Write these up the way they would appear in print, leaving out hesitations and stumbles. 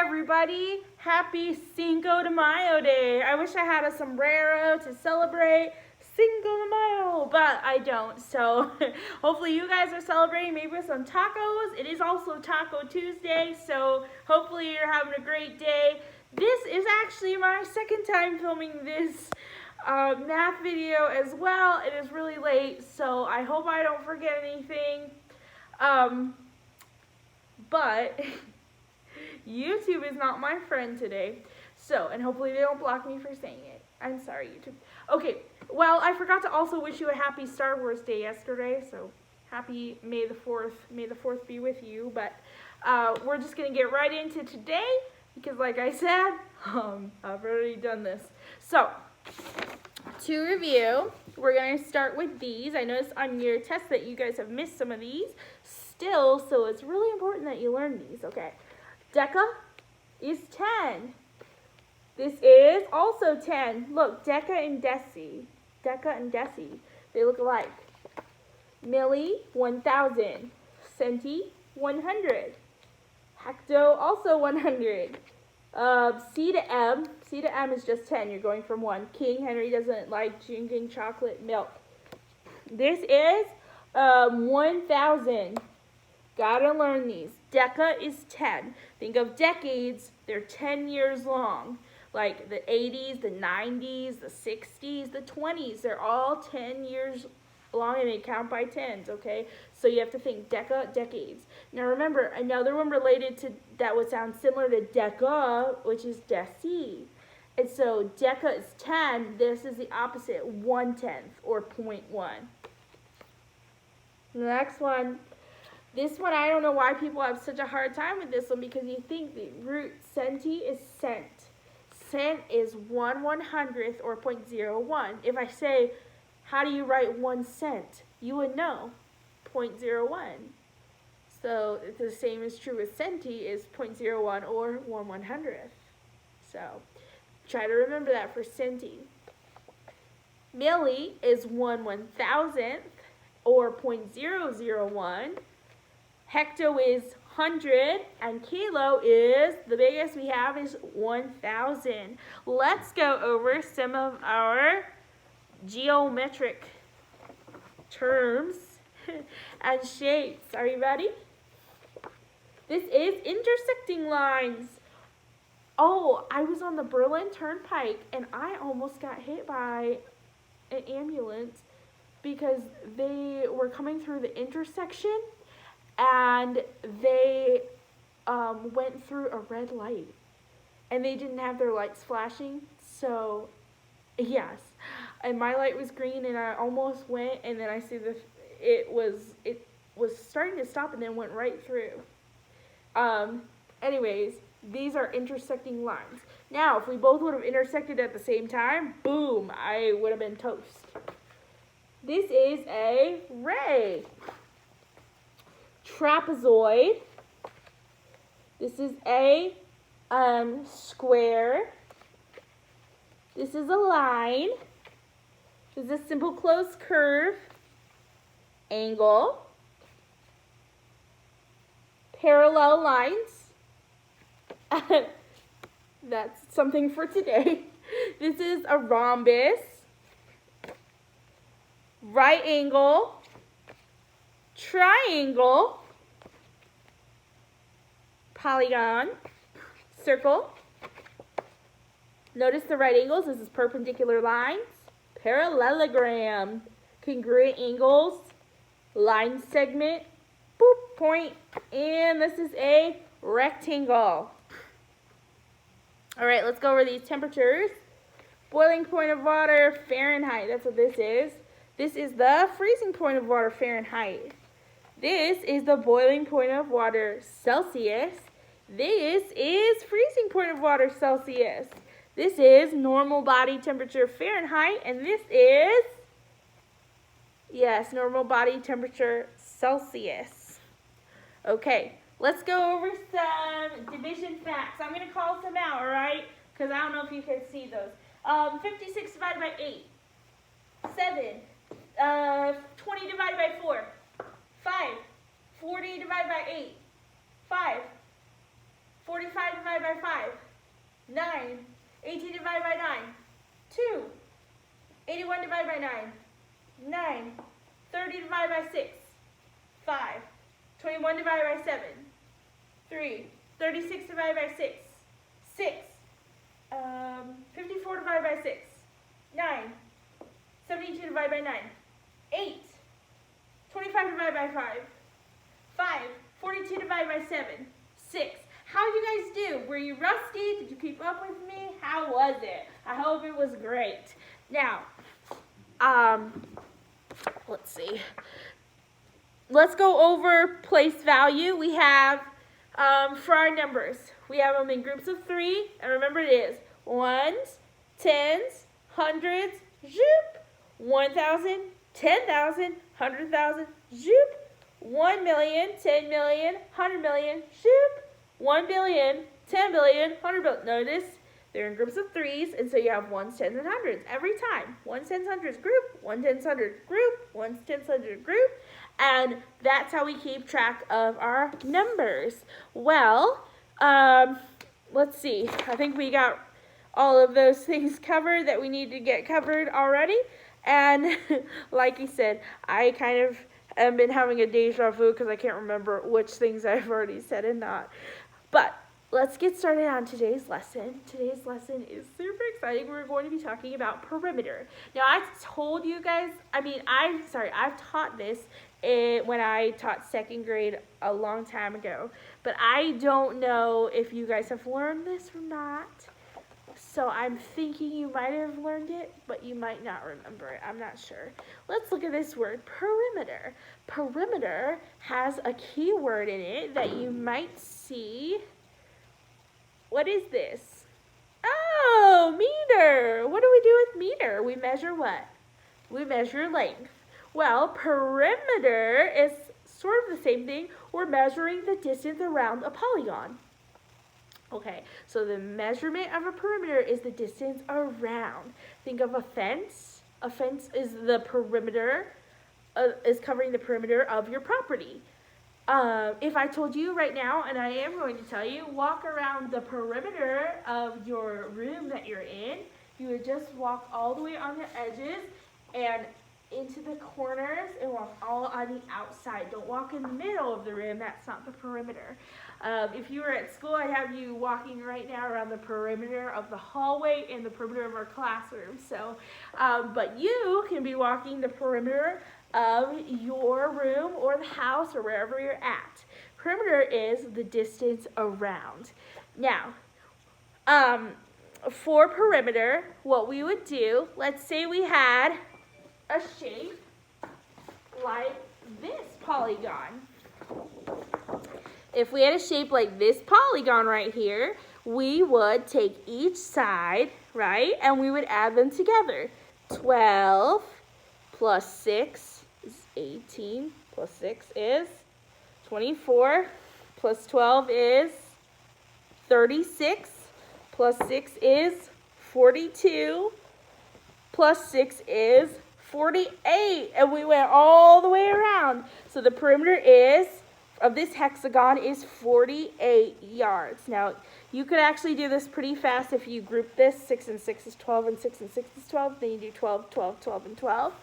everybody. Happy Cinco de Mayo Day. I wish I had a sombrero to celebrate Cinco de Mayo, but I don't. So hopefully you guys are celebrating maybe with some tacos. It is also Taco Tuesday, so hopefully you're having a great day. This is actually my second time filming this math video as well. It is really late, so I hope I don't forget anything. But YouTube is not my friend today. So, and hopefully they don't block me for saying it. I'm sorry, YouTube. Okay, well, I forgot to also wish you a happy Star Wars Day yesterday. So, happy May the 4th. May the 4th be with you. But we're just going to get right into today because, like I said, I've already done this. So, to review, we're going to start with these. I noticed on your test that you guys have missed some of these still, so it's really important that you learn these. Okay, deca is 10. This is also 10. Look, deca and deci. Deca and deci. They look alike. Milli, 1,000. Centi, 100. Hecto, also 100. C to M. C to M is just 10. You're going from 1. King Henry doesn't like drinking chocolate milk. This is 1,000. Gotta learn these. Deca is 10. Think of decades. They're 10 years long. Like the 80s, the 90s, the 60s, the 20s. They're all 10 years long and they count by tens, okay? So you have to think deca, decades. Now remember, another one related to that would sound similar to deca, which is deci. And so deca is 10. This is the opposite, 1/10 or 0.1. The next one. This one, I don't know why people have such a hard time with this one because you think the root centi is cent. Cent is 1/100th or 0.01. If I say, how do you write 1 cent? You would know, 0.01. So the same is true with centi is 0.01 or 1/100th. So try to remember that for centi. Milli is 1/1000th or 0.001. Hecto is 100, and kilo is, the biggest we have is 1,000. Let's go over some of our geometric terms and shapes. Are you ready? This is intersecting lines. Oh, I was on the Berlin Turnpike, and I almost got hit by an ambulance because they were coming through the intersection. And they went through a red light. And they didn't have their lights flashing. So, yes. And my light was green and I almost went. And then I see it was starting to stop and then went right through. Anyways, these are intersecting lines. Now, if we both would have intersected at the same time, boom, I would have been toast. This is a ray. Trapezoid. This is a square. This is a line. This is a simple closed curve. Angle. Parallel lines. That's something for today. This is a rhombus. Right angle. Triangle, polygon, circle. Notice the right angles. This is perpendicular lines. Parallelogram, congruent angles, line segment, boop, point, and this is a rectangle. All right, let's go over these temperatures. Boiling point of water, Fahrenheit. That's what this is. This is the freezing point of water, Fahrenheit. This is the boiling point of water, Celsius. This is freezing point of water, Celsius. This is normal body temperature, Fahrenheit. And this is, yes, normal body temperature, Celsius. Okay, let's go over some division facts. I'm going to call some out, all right? Because I don't know if you can see those. 56 divided by 8. 7. 20 divided by 4. 5. 40 divided by 8. 5. 45 divided by by 5, 9. 18 divided by 9, 2. 81 divided by 9, 9. 30 divided by 6, 5. 21 divided by 7, 3. 36 divided by 6, 6. 54 divided by 6, 9. 72 divided by 9, 8. 25 divided by 5, 5. 42 divided by 7, 6. How did you guys do? Were you rusty? Did you keep up with me? How was it? I hope it was great. Now, let's see. Let's go over place value. We have, for our numbers, we have them in groups of 3. And remember it is ones, tens, hundreds, zoop, 1,000, 10,000, 100,000, zoop, 1 million, 10 million, 100 million, zoop, 1 billion, 10 billion, 100 billion. Notice they're in groups of 3s, and so you have ones, tens, and hundreds every time. Ones, tens, hundreds group, 1 tens, hundred group, 1 tens, hundred group, and that's how we keep track of our numbers. Well, let's see. I think we got all of those things covered that we need to get covered already. And like I said, I kind of have been having a deja vu because I can't remember which things I've already said and not. But let's get started on today's lesson. Today's lesson is super exciting. We're going to be talking about perimeter. Now, I told you guys, I've taught this when I taught 2nd grade a long time ago. But I don't know if you guys have learned this or not. So I'm thinking you might have learned it, but you might not remember it. I'm not sure. Let's look at this word, perimeter. Perimeter has a key word in it that you might see. What is this? Oh, meter. What do we do with meter? We measure what? We measure length. Well, perimeter is sort of the same thing. We're measuring the distance around a polygon. Okay, so the measurement of a perimeter is the distance around. Think of a fence. A fence is the perimeter, is covering the perimeter of your property. If I told you right now, and I am going to tell you, walk around the perimeter of your room that you're in, you would just walk all the way on the edges and into the corners and walk all on the outside. Don't walk in the middle of the room. That's not the perimeter. If you were at school, I'd have you walking right now around the perimeter of the hallway and the perimeter of our classroom. So, but you can be walking the perimeter of your room or the house or wherever you're at. Perimeter is the distance around. Now, for perimeter, what we would do, let's say we had a shape like this polygon. If we had a shape like this polygon right here, we would take each side, right, and we would add them together. 12 plus 6 is 18, plus 6 is 24, plus 12 is 36, plus 6 is 42, plus 6 is 48, and we went all the way around. So the perimeter of this hexagon is 48 yards. Now, you could actually do this pretty fast if you group this. 6 and 6 is 12, and 6 and 6 is 12. Then you do 12, 12, 12, and 12.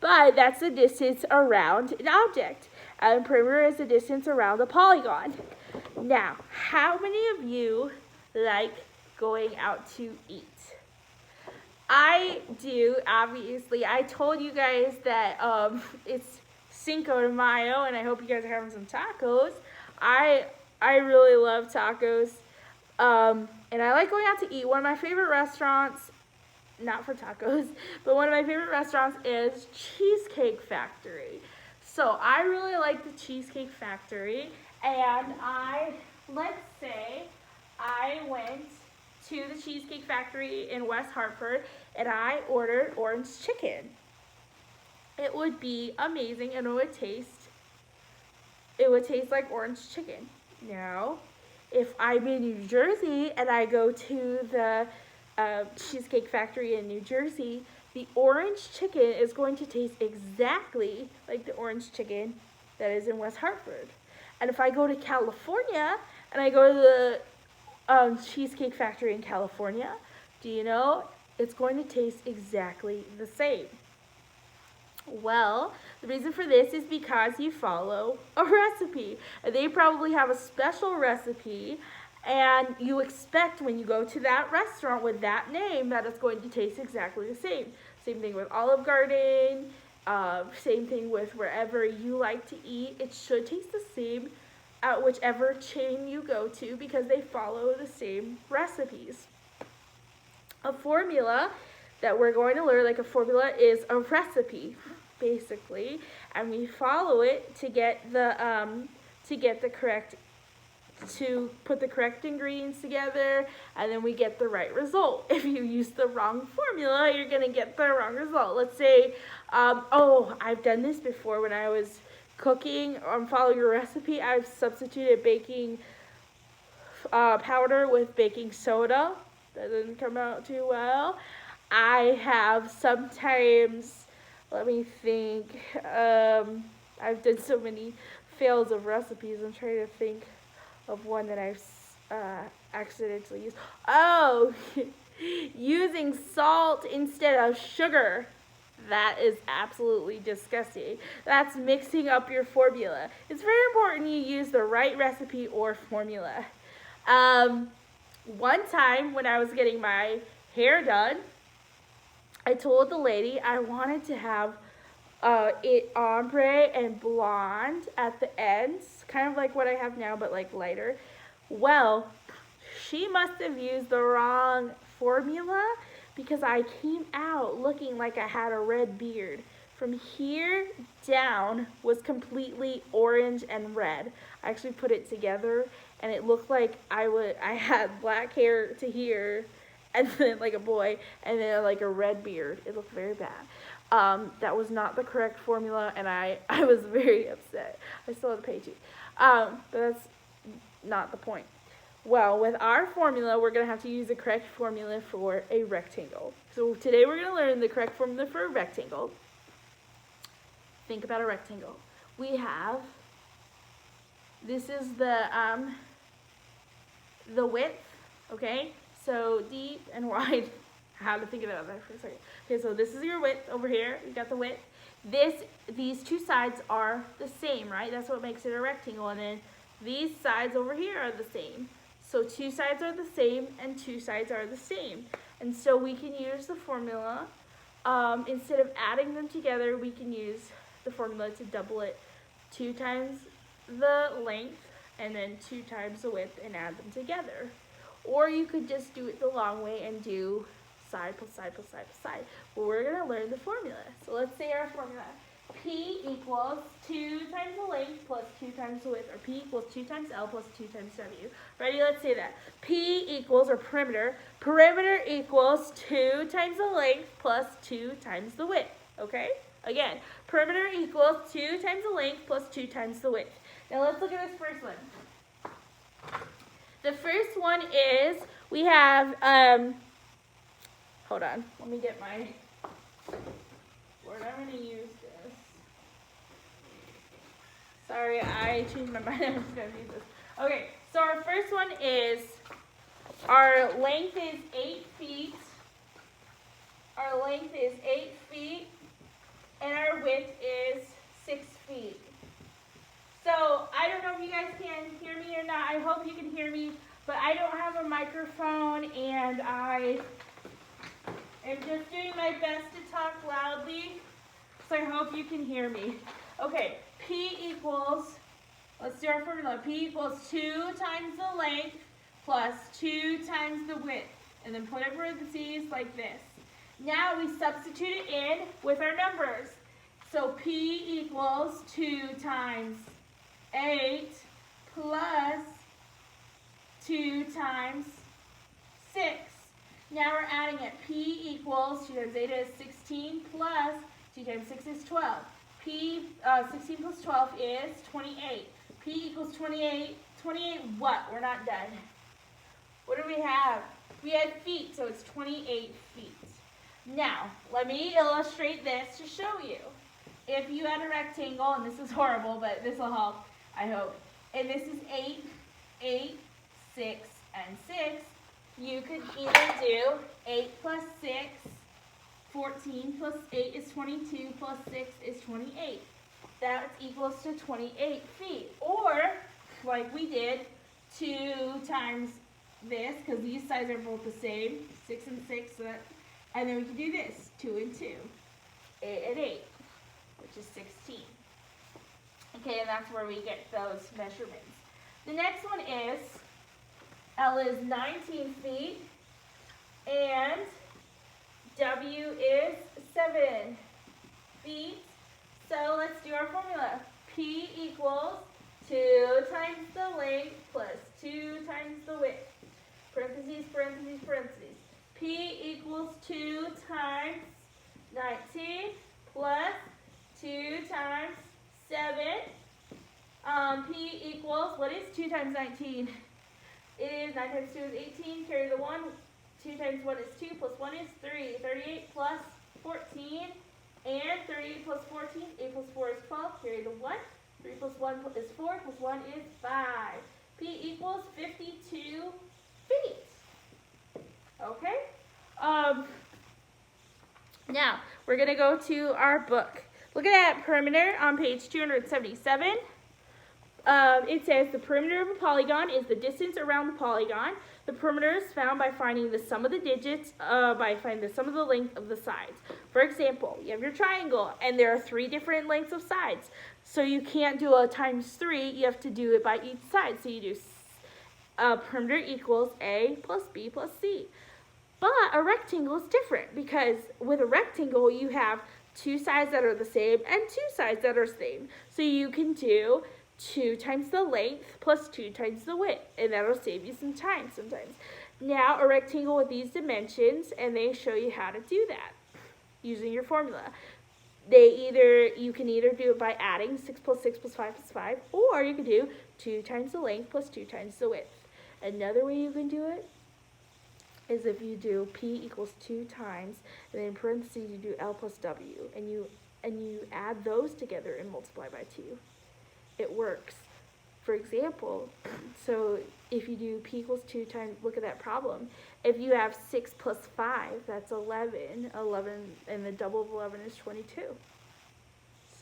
But that's the distance around an object. And perimeter is the distance around a polygon. Now, how many of you like going out to eat? I do, obviously. I told you guys that it's Cinco de Mayo, and I hope you guys are having some tacos. I really love tacos, and I like going out to eat. One of my favorite restaurants, not for tacos, but one of my favorite restaurants is Cheesecake Factory. So I really like the Cheesecake Factory, and let's say I went to the Cheesecake Factory in West Hartford, and I ordered orange chicken. It would be amazing, and it would taste like orange chicken. Now, if I'm in New Jersey and I go to the Cheesecake Factory in New Jersey, the orange chicken is going to taste exactly like the orange chicken that is in West Hartford. And if I go to California and I go to the Cheesecake Factory in California, do you know it's going to taste exactly the same? Well, the reason for this is because you follow a recipe. They probably have a special recipe, and you expect when you go to that restaurant with that name that it's going to taste exactly the same. Same thing with Olive Garden, same thing with wherever you like to eat. It should taste the same at whichever chain you go to because they follow the same recipes. A formula that we're going to learn, like a formula, is a recipe, basically, and we follow it to get the correct, to put the correct ingredients together, and then we get the right result. If you use the wrong formula, you're gonna get the wrong result. Let's say, I've done this before when I was cooking, following a recipe. I've substituted baking powder with baking soda. That didn't come out too well. I have sometimes, let me think, I've done so many fails of recipes. I'm trying to think of one that I've accidentally used. Oh, using salt instead of sugar. That is absolutely disgusting. That's mixing up your formula. It's very important you use the right recipe or formula. One time when I was getting my hair done, I told the lady I wanted to have it ombre and blonde at the ends, kind of like what I have now, but like lighter. Well, she must have used the wrong formula because I came out looking like I had a red beard. From here down was completely orange and red. I actually put it together and it looked like I had black hair to here, and then like a boy, and then like a red beard. It looked very bad. That was not the correct formula, and I was very upset. I still had to pay you. But that's not the point. Well, with our formula, we're going to have to use the correct formula for a rectangle. So today we're going to learn the correct formula for a rectangle. Think about a rectangle. We have, this is the width, okay? So deep and wide. I had to think about that for a second. Okay, so this is your width over here. You got the width. These two sides are the same, right? That's what makes it a rectangle. And then these sides over here are the same. So two sides are the same and two sides are the same. And so we can use the formula. Instead of adding them together, we can use the formula to double it 2 times the length and then 2 times the width and add them together. Or you could just do it the long way and do side plus side plus side plus side. But we're going to learn the formula. So let's say our formula. P equals 2 times the length plus 2 times the width. Or P equals 2 times L plus 2 times W. Ready? Let's say that. P equals, or perimeter. Perimeter equals 2 times the length plus 2 times the width. Okay? Again, perimeter equals 2 times the length plus 2 times the width. Now let's look at this first one. The first one is, we have, hold on, let me get my word. I'm going to use this. Sorry, I changed my mind. I'm just going to use this. Okay, so our first one is, our length is 8 feet. Our length is 8 feet. And our width is 6 feet. So, I don't know if you guys can hear me or not. I hope you can hear me, but I don't have a microphone, and I am just doing my best to talk loudly, so I hope you can hear me. Okay, P equals, let's do our formula. P equals 2 times the length plus 2 times the width, and then put in parentheses like this. Now we substitute it in with our numbers. So P equals 2 times 8 plus 2 times 6. Now we're adding it. P equals 2 times 8 is 16 plus 2 times 6 is 12. 16 plus 12 is 28. P equals 28. 28 what? We're not done. What do we have? We had feet, so it's 28 feet. Now, let me illustrate this to show you. If you had a rectangle, and this is horrible, but this will help, I hope. And this is 8, 8, 6, and 6, you could either do 8 plus 6, 14 plus 8 is 22, plus 6 is 28. That equals to 28 feet. Or, like we did, 2 times this, because these sides are both the same, 6 and 6, and then we can do this, 2 and 2, 8 and 8, which is 16. Okay, and that's where we get those measurements. The next one is, L is 19 feet, and W is 7 feet. So let's do our formula. P equals 2 times the length plus 2 times the width. Parentheses, parentheses, parentheses. P equals 2 times 19 plus 2 times 7. P equals, what is 2 times 19? It is 9 times 2 is 18. Carry the 1. 2 times 1 is 2 plus 1 is 3. 38 plus 14. And 38 plus 14, 8 plus 4 is 12. Carry the 1. 3 plus 1 is 4 plus 1 is 5. P equals 52 feet. Okay? Now, we're going to go to our book. Looking at perimeter on page 277. It says the perimeter of a polygon is the distance around the polygon. The perimeter is found by finding the sum of the digits, by finding the sum of the length of the sides. For example, you have your triangle, and there are 3 different lengths of sides. So you can't do a times 3, you have to do it by each side. So you do perimeter equals A plus B plus C. But a rectangle is different, because with a rectangle, you have 2 sides that are the same and 2 sides that are the same. So you can do 2 times the length plus 2 times the width, and that'll save you some time sometimes. Now, a rectangle with these dimensions, and they show you how to do that using your formula. You can either do it by adding 6 plus 6 plus 5 plus 5, or you can do 2 times the length plus 2 times the width. Another way you can do it is if you do P equals 2 times, and then in parentheses you do L plus W, and you add those together and multiply by 2. It works. For example, so if you do P equals 2 times, look at that problem. If you have 6 plus 5, that's 11. 11, and the double of 11 is 22.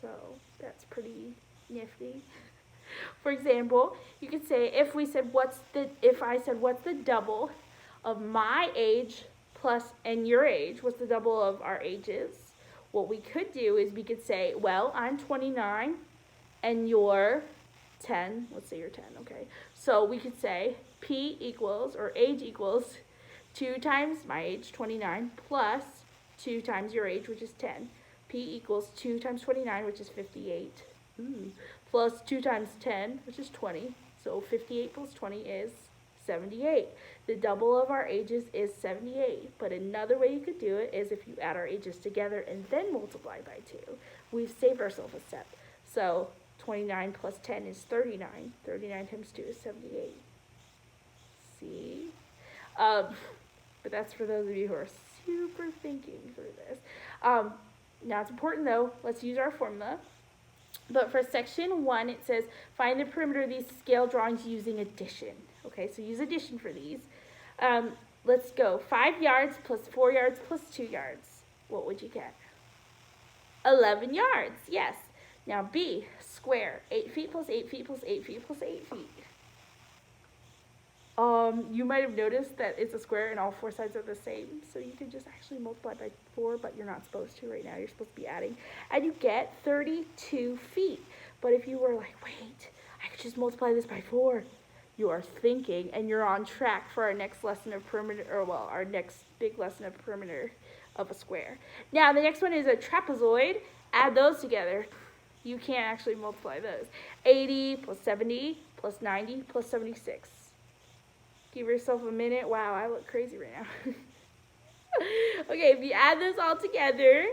So that's pretty nifty. For example, you could say if I said what's the double of my age plus and your age, what's the double of our ages? What we could do is we could say, well, I'm 29 and you're 10. Let's say you're 10, okay? So we could say P equals, or age equals, 2 times my age, 29, plus 2 times your age, which is 10. P equals 2 times 29, which is 58. Plus 2 times 10, which is 20. So 58 plus 20 is 78. The double of our ages is 78. But another way you could do it is if you add our ages together and then multiply by 2. We've saved ourselves a step. So 29 plus 10 is 39. 39 times 2 is 78. See? But that's for those of you who are super thinking through this. Now it's important though, let's use our formula. But for section 1, it says, find the perimeter of these scale drawings using addition. Okay, so use addition for these. Let's go. 5 yards plus 4 yards plus 2 yards. What would you get? 11 yards, yes. Now B, square. 8 feet plus 8 feet plus 8 feet plus 8 feet. You might have noticed that it's a square and all 4 sides are the same. So you can just actually multiply by 4, but you're not supposed to right now. You're supposed to be adding. And you get 32 feet. But if you were like, wait, I could just multiply this by 4. You are thinking, and you're on track for our next lesson of perimeter, or well, our next big lesson of perimeter of a square. Now, the next one is a trapezoid. Add those together. You can't actually multiply those. 80 plus 70 plus 90 plus 76. Give yourself a minute. Wow, I look crazy right now. Okay, if you add this all together,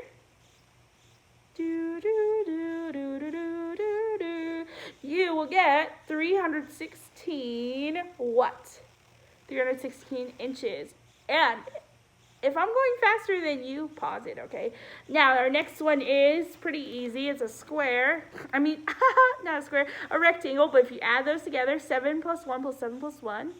you will get 316 what? 316 inches. And if I'm going faster than you, pause it, okay? Now, our next one is pretty easy. It's a square. I mean, not a square, a rectangle. But if you add those together, 7 plus 1 plus 7 plus 1.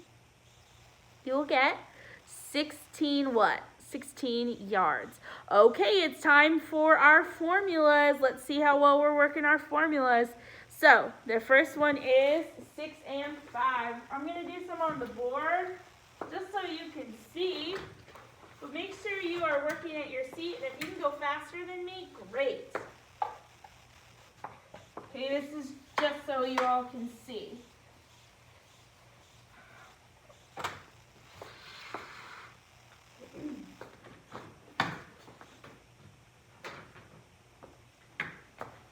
you'll get 16 what? 16 yards. Okay, it's time for our formulas. Let's see how well we're working our formulas. So, the first one is 6 and 5. I'm going to do some on the board just so you can see. But make sure you are working at your seat. And if you can go faster than me, great. Okay, this is just so you all can see.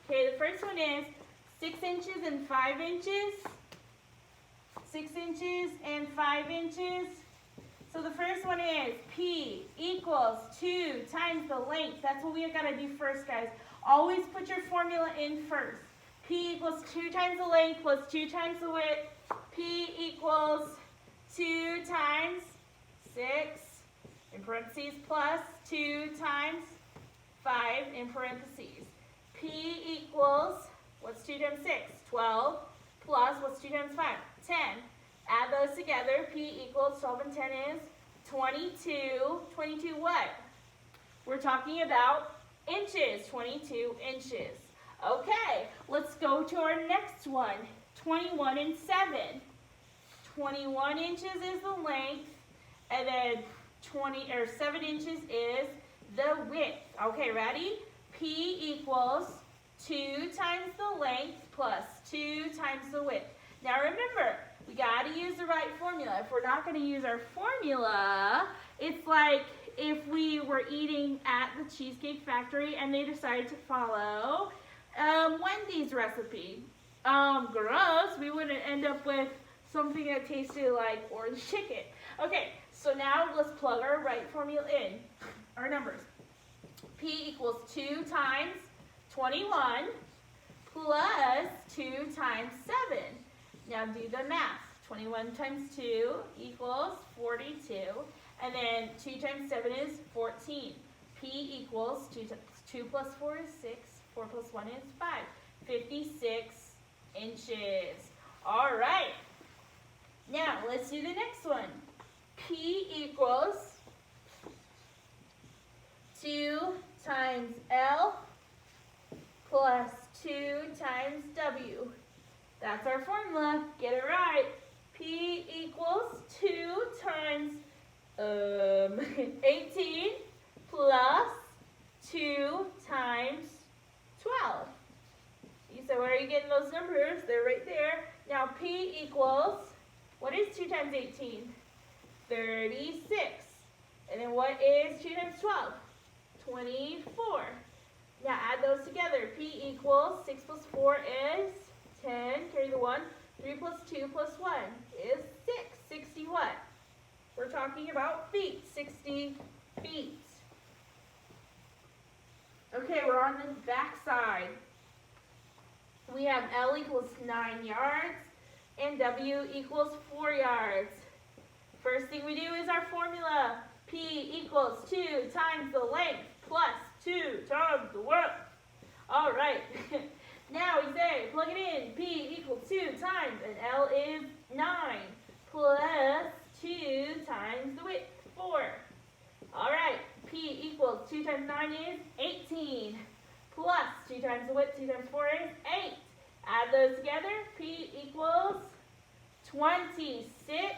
Okay, the first one is 6 inches and 5 inches. 6 inches and 5 inches. So the first one is P equals 2 times the length. That's what we got to do first, guys. Always put your formula in first. P equals 2 times the length plus 2 times the width. P equals 2 times 6, in parentheses, plus 2 times 5, in parentheses. P equals, what's 2 times 6? 12, plus, what's 2 times 5? 10. Add those together. P equals 12 and 10 is 22. 22 what? We're talking about inches. 22 inches. Okay, let's go to our next one. 21 and 7. 21 inches is the length, and then 7 inches is the width. Okay, ready? P equals 2 times the length plus 2 times the width. Now remember, we got to use the right formula. If we're not going to use our formula, it's like if we were eating at the Cheesecake Factory and they decided to follow Wendy's recipe. Gross. We wouldn't end up with something that tasted like orange chicken. Okay, so now let's plug our right formula in. Our numbers. P equals 2 times 21 plus 2 times 7. Now do the math. 21 times 2 equals 42. And then 2 times 7 is 14. P equals 2 plus 4 is 6. 4 plus 1 is 5. 56 inches. All right. Now let's do the next one. P equals 2 times L plus 2 times W. That's our formula. Get it right. P equals 2 times 18 plus 2 times 12. You said, where are you getting those numbers? They're right there. Now P equals, what is 2 times 18? 36. And then what is 2 times 12? 24. Now add those together. P equals 6 plus 4 is 10. Carry the 1. 3 plus 2 plus 1 is 6. 60 what? We're talking about feet. 60 feet. Okay, we're on the back side. We have L equals 9 yards and W equals 4 yards. First thing we do is our formula. P equals 2 times the length plus 2 times the width. All right. Now we say, plug it in. P equals 2 times, and L is 9 plus 2 times the width, 4. All right. P equals 2 times 9 is 18 plus 2 times the width, 2 times 4 is 8. Add those together. P equals 26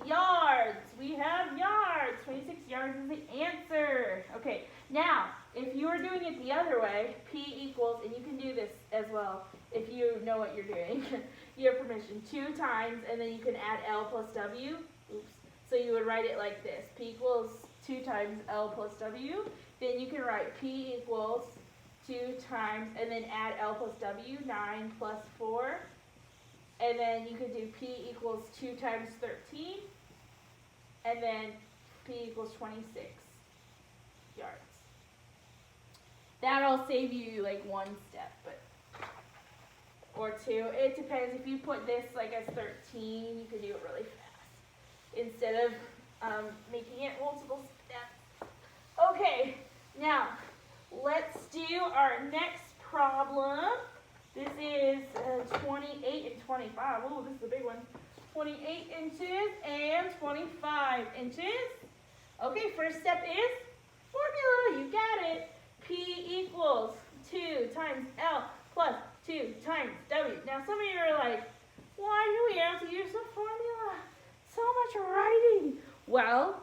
yards. We have yards. 26 yards is the answer. Okay, now, if you are doing it the other way, P equals, and you can do this as well if you know what you're doing. You have permission. 2 times, and then you can add L plus W. Oops. So you would write it like this. P equals 2 times L plus W. Then you can write P equals 2 times, and then add L plus W, 9 plus 4. And then you could do P equals 2 times 13. And then P equals 26 yards. That'll save you like 1 step, but or 2. It depends. If you put this like as 13, you could do it really fast instead of making it multiple steps. Okay, now let's do our next problem. This is 28 and 25. Oh, this is a big one. 28 inches, and 25 inches. Okay, first step is formula. You got it. P equals 2 times L plus 2 times W. Now, some of you are like, why do we have to use the formula? So much writing. Well,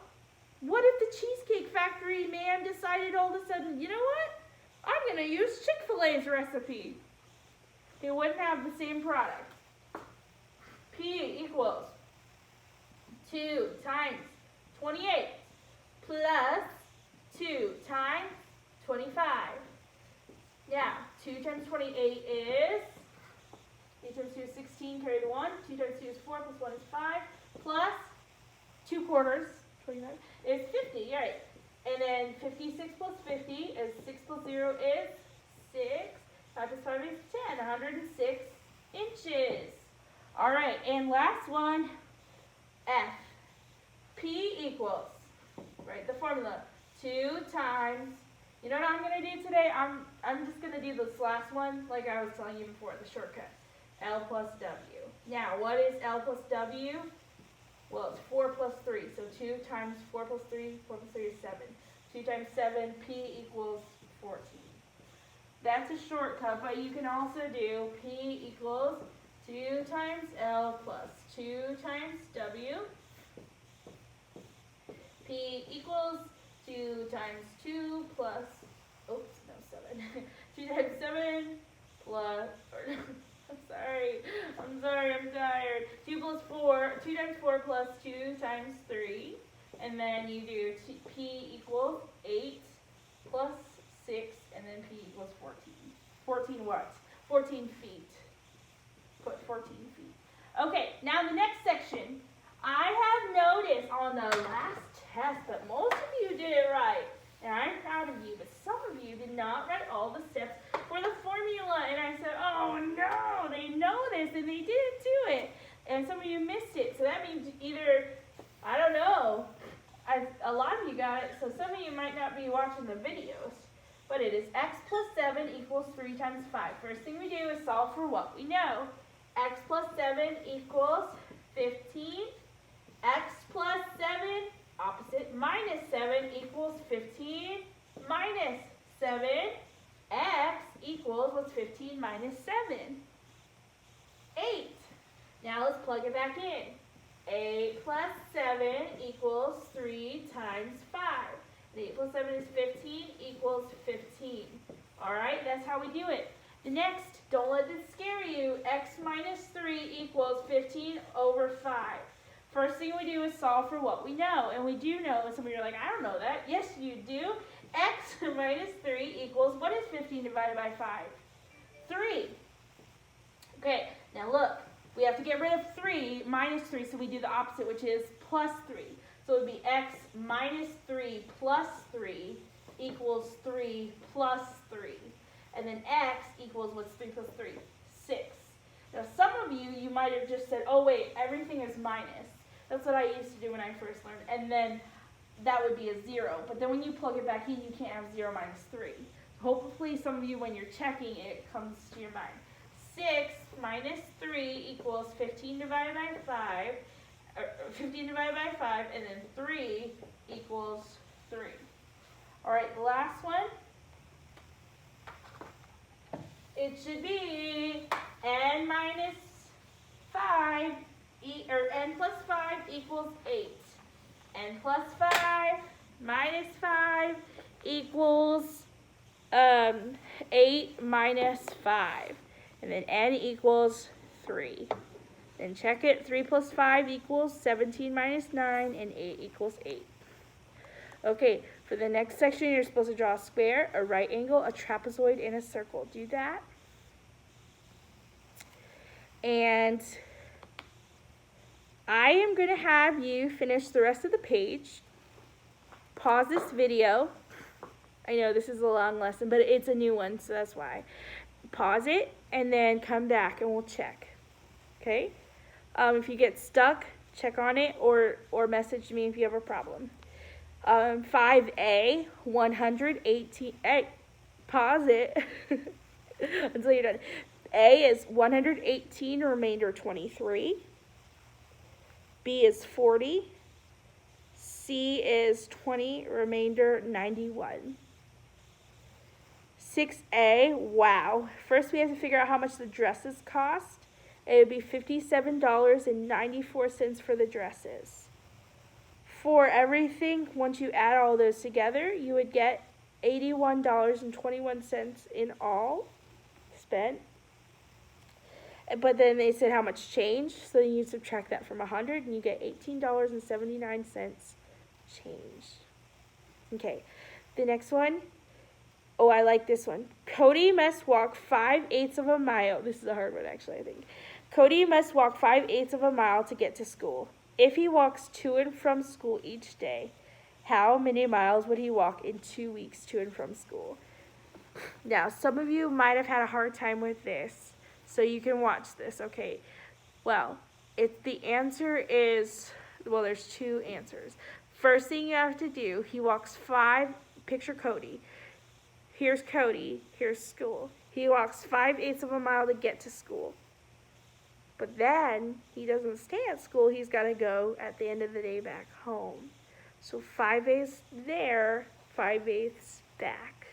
what if the Cheesecake Factory man decided all of a sudden, you know what? I'm going to use Chick-fil-A's recipe. It wouldn't have the same product. P equals 2 times 28 plus 2 times 25. Now, 2 times 28 is, 8 times 2 is 16, carry the 1. 2 times 2 is 4, plus 1 is 5, plus 2 quarters, 29, is 50, right? And then 56 plus 50 is 6 plus 0 is 6. 5 plus 5 is 10, 106 inches. All right, and last one, F. P equals, right, the formula, 2 times, you know what I'm going to do today? I'm just going to do this last one like I was telling you before, the shortcut. L plus W. Now, what is L plus W? Well, it's 4 plus 3. So 2 times 4 plus 3, 4 plus 3 is 7. 2 times 7, P equals 14. That's a shortcut, but you can also do P equals 2 times L plus 2 times W. P equals 2 times 2 plus, oops, no, 7. 2 times 7 plus, I'm sorry, I'm tired. 2 plus 4, 2 times 4 plus 2 times 3. And then you do P equals 8 plus 6, and then P equals 14. 14 what? 14 feet. Put 14 feet. Okay, now the next section. I have noticed on the last test that most of you did it right. And I'm proud of you, but some of you did not write all the steps for the formula. And I said, oh no, they know this and they didn't do it. And some of you missed it. So that means either, I don't know, a lot of you got it. So some of you might not be watching the videos. But it is x plus 7 equals 3 times 5. First thing we do is solve for what we know. X plus 7 equals 15. X plus 7, opposite, minus 7 equals 15 minus 7. X equals, what's 15 minus 7? 8. Now let's plug it back in. 8 plus 7 equals 3 times 5. And 8 plus 7 is 15 equals 15. All right, that's how we do it. The next, don't let this scare you. X minus 3 equals 15 over 5. First thing we do is solve for what we know. And we do know, and some of you are like, I don't know that. Yes, you do. X minus 3 equals, what is 15 divided by 5? 3. Okay, now look. We have to get rid of 3 minus 3, so we do the opposite, which is plus 3. So it would be x minus 3 plus 3 equals 3 plus 3. And then x equals, what's 3 plus 3? 6. Now some of you might have just said, oh wait, everything is minus. That's what I used to do when I first learned. And then that would be a 0. But then when you plug it back in, you can't have 0 minus 3. Hopefully some of you, when you're checking it, comes to your mind. 6 minus 3 equals 15 divided by 5. 15 divided by 5, and then 3 equals 3. All right, the last one. It should be n minus 5, or n plus 5 equals 8. N plus 5 minus 5 equals 8 minus 5. And then n equals 3. Then check it. 3 plus 5 equals 17 minus 9, and 8 equals 8. Okay, for the next section, you're supposed to draw a square, a right angle, a trapezoid, and a circle. Do that. And I am going to have you finish the rest of the page. Pause this video. I know this is a long lesson, but it's a new one, so that's why. Pause it, and then come back, and we'll check. Okay? If you get stuck, check on it, or message me if you have a problem. 5A, 118, pause it until you're done. A is 118, remainder 23. B is 40. C is 20. Remainder 91. 6A, wow. First we have to figure out how much the dresses cost. It would be $57.94 for the dresses. For everything, once you add all those together, you would get $81.21 in all spent. But then they said how much change, so you subtract that from 100 and you get $18.79 change. Okay, the next one. Oh, I like this one. Cody must walk 5/8 of a mile. This is a hard one, actually, I think. Cody must walk 5/8 of a mile to get to school. If he walks to and from school each day, how many miles would he walk in 2 weeks to and from school? Now, some of you might have had a hard time with this, so you can watch this, okay? Well, the answer is, well, there's two answers. First thing you have to do, he walks picture Cody. Here's Cody, here's school. He walks 5/8 of a mile to get to school. But then he doesn't stay at school. He's got to go at the end of the day back home. So 5/8 there, 5/8 back.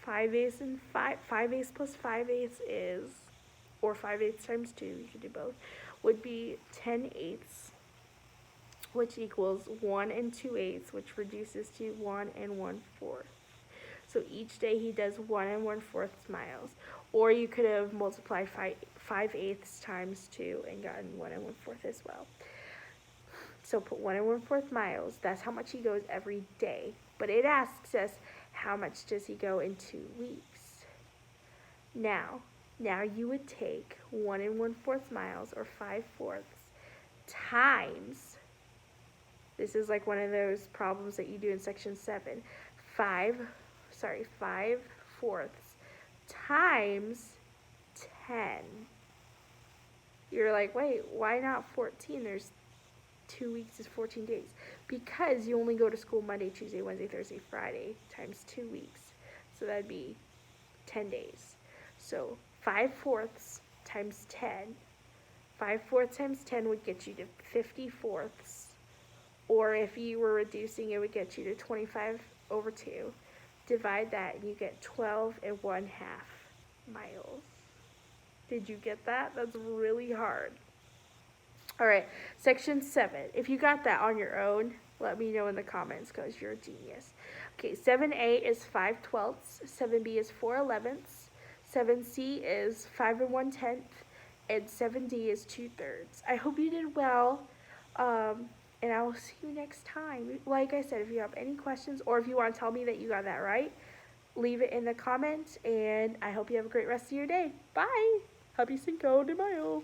5/8 and 5/8 plus 5/8 is, or 5/8 times 2, you could do both, would be 10/8, which equals 1 2/8, which reduces to 1 1/4. So each day he does 1 1/4 miles. Or you could have multiplied 5/8 times 2 and gotten 1 1/4 as well. So put 1 1/4 miles. That's how much he goes every day. But it asks us, how much does he go in 2 weeks? Now you would take 1 1/4 miles, or 5/4, times, this is like one of those problems that you do in section 7, 5/4 times 10. You're like, wait, why not 14? There's 2 weeks is 14 days. Because you only go to school Monday, Tuesday, Wednesday, Thursday, Friday, times 2 weeks. So that'd be 10 days. So 5/4 times 10. 5/4 times 10 would get you to 50/4. Or if you were reducing, it would get you to 25/2. Divide that and you get 12 1/2 miles. Did you get that? That's really hard. Alright, section 7. If you got that on your own, let me know in the comments because you're a genius. Okay, 7A is 5/12, 7B is 4/11, 7C is 5 1/10, and 7D is 2/3. I hope you did well, and I will see you next time. Like I said, if you have any questions or if you want to tell me that you got that right, leave it in the comments, and I hope you have a great rest of your day. Bye! Happy Cinco de Mayo!